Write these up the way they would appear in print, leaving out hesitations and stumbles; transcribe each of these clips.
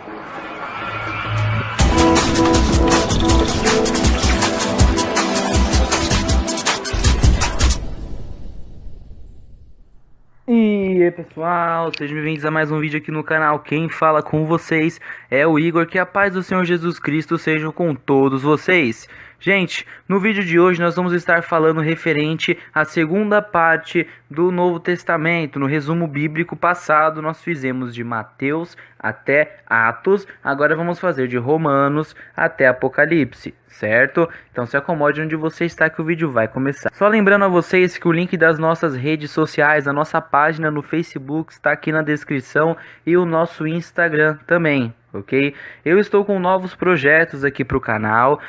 E aí pessoal, sejam bem-vindos a mais um vídeo aqui no canal. Quem fala com vocês é o Igor. Que a paz do Senhor Jesus Cristo seja com todos vocês. Gente, no vídeo de hoje nós vamos estar falando referente à segunda parte do Novo Testamento. No resumo bíblico passado nós fizemos de Mateus até Atos, agora vamos fazer de Romanos até Apocalipse, certo? Então se acomode onde você está que o vídeo vai começar. Só lembrando a vocês que o link das nossas redes sociais, a nossa página no Facebook está aqui na descrição e o nosso Instagram também. Ok? Eu estou com novos projetos aqui para o canal,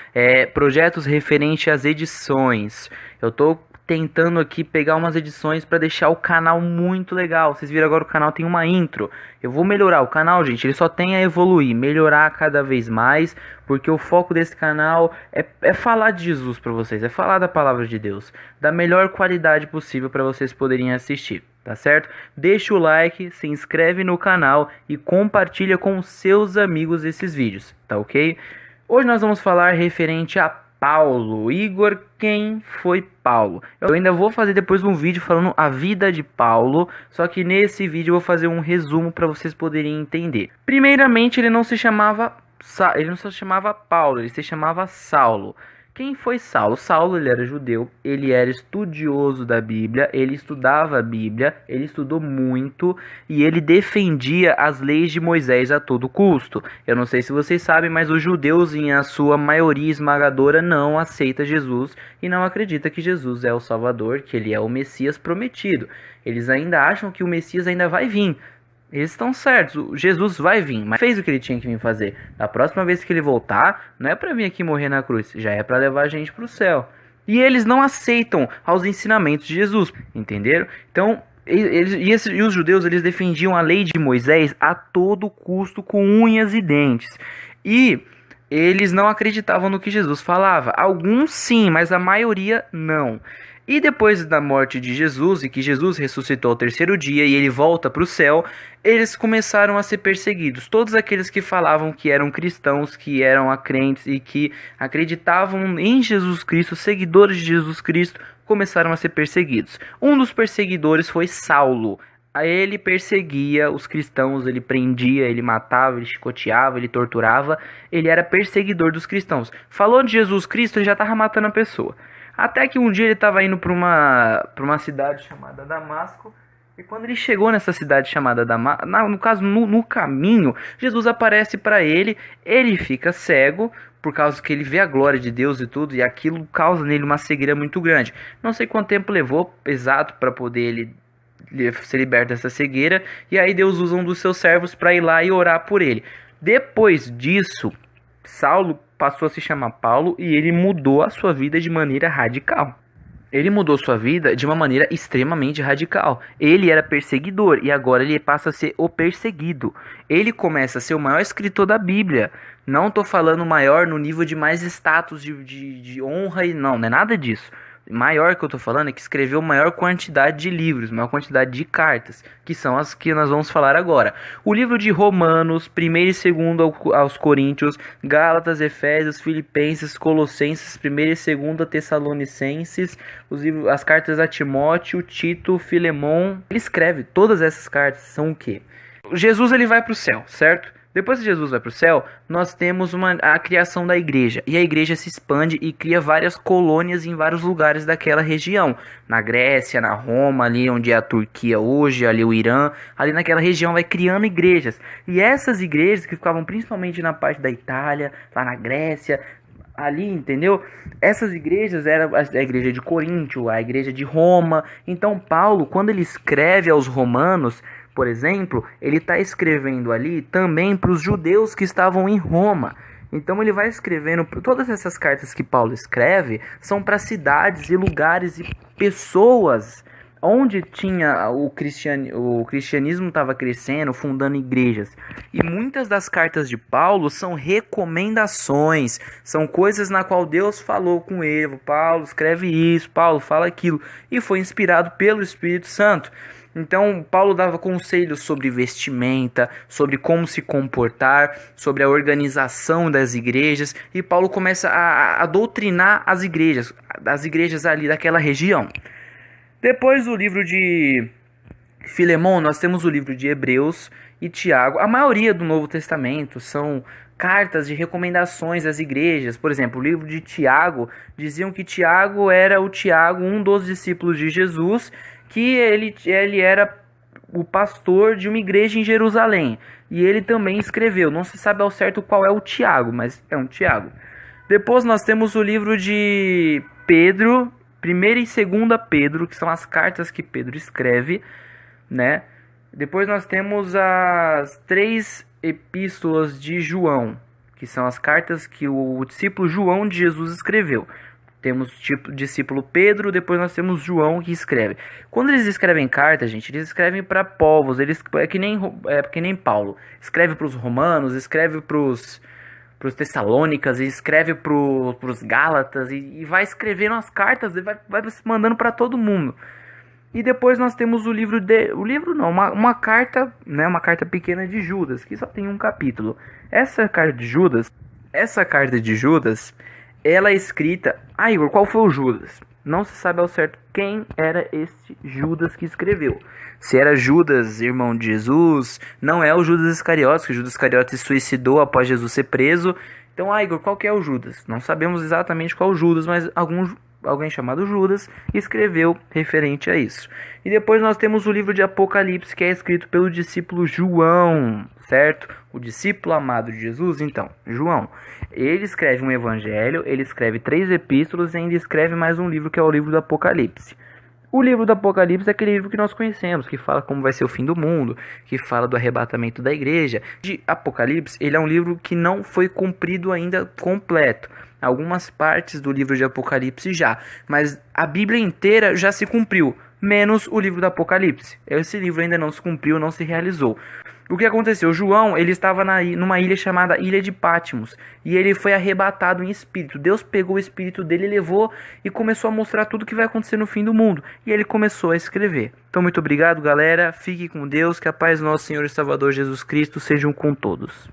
projetos referentes às edições. Eu estou tentando aqui pegar umas edições para deixar o canal muito legal. Vocês viram agora o canal tem uma intro. Eu vou melhorar o canal, gente. Ele só tem a evoluir, melhorar cada vez mais, porque o foco desse canal é falar de Jesus para vocês, é falar da palavra de Deus, da melhor qualidade possível para vocês poderem assistir. Tá certo? Deixa o like, se inscreve no canal e compartilha com seus amigos esses vídeos, tá ok? Hoje nós vamos falar referente a Paulo. Igor, quem foi Paulo? Eu ainda vou fazer depois um vídeo falando a vida de Paulo, só que nesse vídeo eu vou fazer um resumo para vocês poderem entender. Primeiramente, ele não se chamava Paulo, ele se chamava Saulo. Quem foi Saulo? Saulo, ele era judeu, ele era estudioso da Bíblia, ele estudava a Bíblia, ele estudou muito e ele defendia as leis de Moisés a todo custo. Eu não sei se vocês sabem, mas os judeus, em a sua maioria esmagadora, não aceita Jesus e não acredita que Jesus é o Salvador, que ele é o Messias prometido. Eles ainda acham que o Messias ainda vai vir. Eles estão certos, Jesus vai vir, mas fez o que ele tinha que vir fazer. Da próxima vez que ele voltar, não é para vir aqui morrer na cruz, já é para levar a gente para o céu. E eles não aceitam aos ensinamentos de Jesus, entenderam? Então, os judeus, eles defendiam a lei de Moisés a todo custo, com unhas e dentes. E eles não acreditavam no que Jesus falava. Alguns sim, mas a maioria não. E depois da morte de Jesus, e que Jesus ressuscitou ao terceiro dia e ele volta para o céu, eles começaram a ser perseguidos. Todos aqueles que falavam que eram cristãos, que eram crentes e que acreditavam em Jesus Cristo, seguidores de Jesus Cristo, começaram a ser perseguidos. Um dos perseguidores foi Saulo. Ele perseguia os cristãos, ele prendia, ele matava, ele chicoteava, ele torturava. Ele era perseguidor dos cristãos. Falou de Jesus Cristo, ele já estava matando a pessoa. Até que um dia ele estava indo para uma cidade chamada Damasco. E quando ele chegou nessa cidade chamada Damasco, no caso, no caminho, Jesus aparece para ele. Ele fica cego, por causa que ele vê a glória de Deus e tudo. E aquilo causa nele uma cegueira muito grande. Não sei quanto tempo levou, exato, para poder ele ser liberto dessa cegueira. E aí Deus usa um dos seus servos para ir lá e orar por ele. Depois disso, Saulo passou a se chamar Paulo e ele mudou a sua vida de maneira radical. Ele mudou sua vida de uma maneira extremamente radical. Ele era perseguidor e agora ele passa a ser o perseguido. Ele começa a ser o maior escritor da Bíblia. Não estou falando maior no nível de mais status de honra, e não é nada disso. Maior que eu estou falando é que escreveu maior quantidade de livros, maior quantidade de cartas, que são as que nós vamos falar agora. O livro de Romanos, 1º e 2º aos Coríntios, Gálatas, Efésios, Filipenses, Colossenses, 1º e 2º Tessalonicenses, as cartas a Timóteo, Tito, Filemon. Ele escreve todas essas cartas, são o quê? Jesus, ele vai para o céu, certo? Depois que Jesus vai para o céu, nós temos a criação da igreja. E a igreja se expande e cria várias colônias em vários lugares daquela região. Na Grécia, na Roma, ali onde é a Turquia hoje, ali o Irã. Ali naquela região vai criando igrejas. E essas igrejas que ficavam principalmente na parte da Itália, lá na Grécia, ali, entendeu? Essas igrejas eram a igreja de Coríntio, a igreja de Roma. Então Paulo, quando ele escreve aos romanos, por exemplo, ele está escrevendo ali também para os judeus que estavam em Roma. Então ele vai escrevendo, todas essas cartas que Paulo escreve são para cidades e lugares e pessoas onde tinha o cristianismo estava crescendo, fundando igrejas. E muitas das cartas de Paulo são recomendações, são coisas na qual Deus falou com ele. Paulo, escreve isso, Paulo, fala aquilo. E foi inspirado pelo Espírito Santo. Então, Paulo dava conselhos sobre vestimenta, sobre como se comportar, sobre a organização das igrejas, e Paulo começa a doutrinar as igrejas ali daquela região. Depois do livro de Filemão, nós temos o livro de Hebreus e Tiago. A maioria do Novo Testamento são cartas de recomendações às igrejas. Por exemplo, o livro de Tiago, diziam que Tiago era o Tiago, um dos discípulos de Jesus, que ele era o pastor de uma igreja em Jerusalém. E ele também escreveu. Não se sabe ao certo qual é o Tiago, mas é um Tiago. Depois nós temos o livro de Pedro, 1ª e 2ª Pedro, que são as cartas que Pedro escreve, né? Depois nós temos as 3 epístolas de João, que são as cartas que o discípulo João de Jesus escreveu. Temos o discípulo Pedro, depois nós temos João que escreve. Quando eles escrevem cartas, gente, eles escrevem para povos, é que nem Paulo. Escreve para os romanos, escreve para os Tessalônicas, escreve para os Gálatas, e vai escrevendo as cartas, vai mandando para todo mundo. E depois nós temos uma carta, né, uma carta pequena de Judas, que só tem um capítulo. Essa carta de Judas, ela é escrita... Igor, qual foi o Judas? Não se sabe ao certo quem era este Judas que escreveu. Se era Judas, irmão de Jesus, não é o Judas Iscariotes, que o Judas Iscariotes se suicidou após Jesus ser preso. Então, Igor, qual que é o Judas? Não sabemos exatamente qual o Judas, mas alguém chamado Judas escreveu referente a isso. E depois nós temos o livro de Apocalipse, que é escrito pelo discípulo João, certo? O discípulo amado de Jesus, então, João. Ele escreve um evangelho, ele escreve 3 epístolas e ainda escreve mais um livro, que é o livro do Apocalipse. O livro do Apocalipse é aquele livro que nós conhecemos, que fala como vai ser o fim do mundo, que fala do arrebatamento da igreja. De Apocalipse, ele é um livro que não foi cumprido ainda completo. Algumas partes do livro de Apocalipse já, mas a Bíblia inteira já se cumpriu, menos o livro do Apocalipse. Esse livro ainda não se cumpriu, não se realizou. O que aconteceu? João, ele estava numa ilha chamada Ilha de Patmos, e ele foi arrebatado em espírito. Deus pegou o espírito dele, levou e começou a mostrar tudo o que vai acontecer no fim do mundo. E ele começou a escrever. Então, muito obrigado, galera. Fique com Deus, que a paz do nosso Senhor e Salvador Jesus Cristo sejam com todos.